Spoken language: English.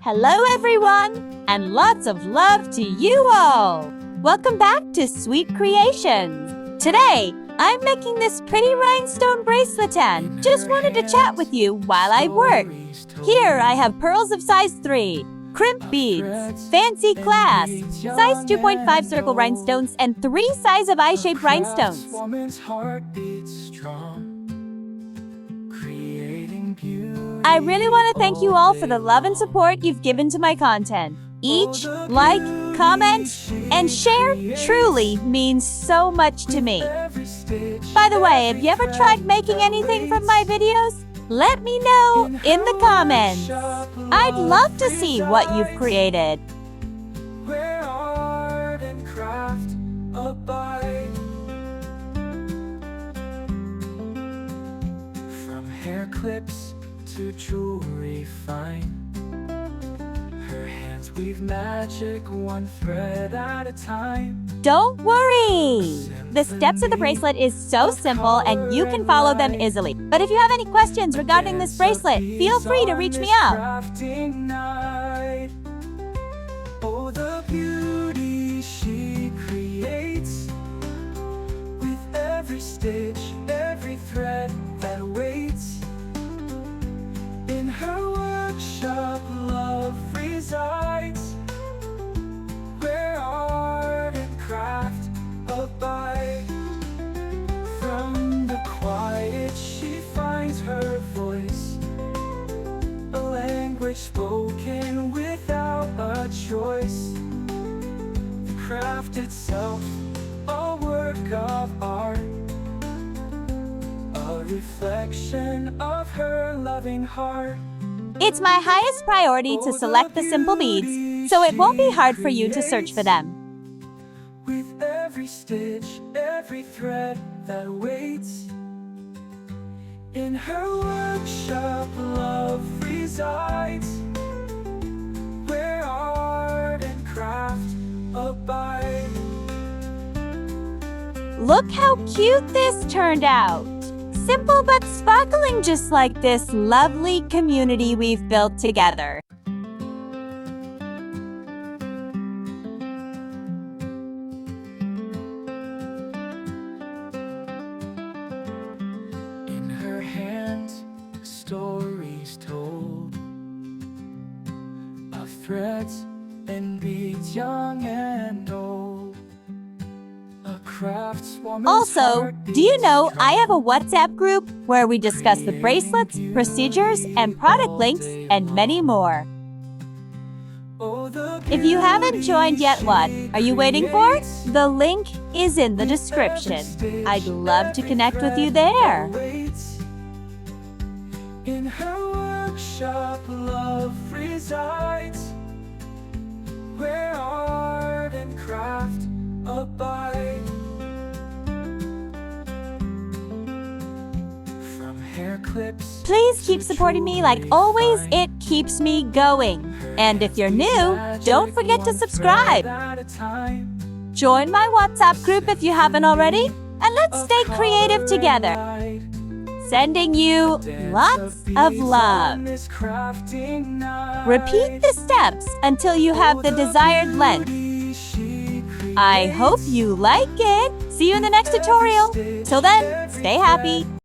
Hello everyone, and lots of love to you all! Welcome back to Sweet Creations. Today, I'm making this pretty rhinestone bracelet and just wanted to chat with you while I work. Here I have pearls of size 3, crimp beads, fancy clasp, size 2.5 circle rhinestones, and 3 size of eye-shaped rhinestones. I really want to thank you all for the love and support you've given to my content. Each like, comment, and share truly means so much to me. By the way, have you ever tried making anything from my videos? Let me know in the comments. I'd love to see what you've created. Where art and craft abide. From hair clips to jewelry fine, her hands weave magic one thread at a time. Don't worry! The steps of the bracelet is so simple and you can follow them easily. But if you have any questions regarding this bracelet, feel free to reach me out. Oh, the beauty she creates with every stitch, every thread that waits. In her workshop, love resides, where art and craft abide. From the quiet she finds her voice, a language spoken without a choice. The craft itself, a work of art, a reflection of her loving heart. It's my highest priority to select the simple beads, so it won't be hard for you to search for them. With every stitch, every thread that waits, in her workshop love resides, where art and craft abide. Look how cute this turned out! Simple but sparkling, just like this lovely community we've built together. In her hands, stories told of threads and beads, young and old. Also, do you know I have a WhatsApp group where we discuss the bracelets, procedures, and product links, and many more. If you haven't joined yet, what are you waiting for? The link is in the description. I'd love to connect with you there. In her workshop, love resides, where art and craft abide. Please keep supporting me like always, it keeps me going. And if you're new, don't forget to subscribe. Join my WhatsApp group if you haven't already, and let's stay creative together. Sending you lots of love. Repeat the steps until you have the desired length. I hope you like it. See you in the next tutorial. Till then, stay happy.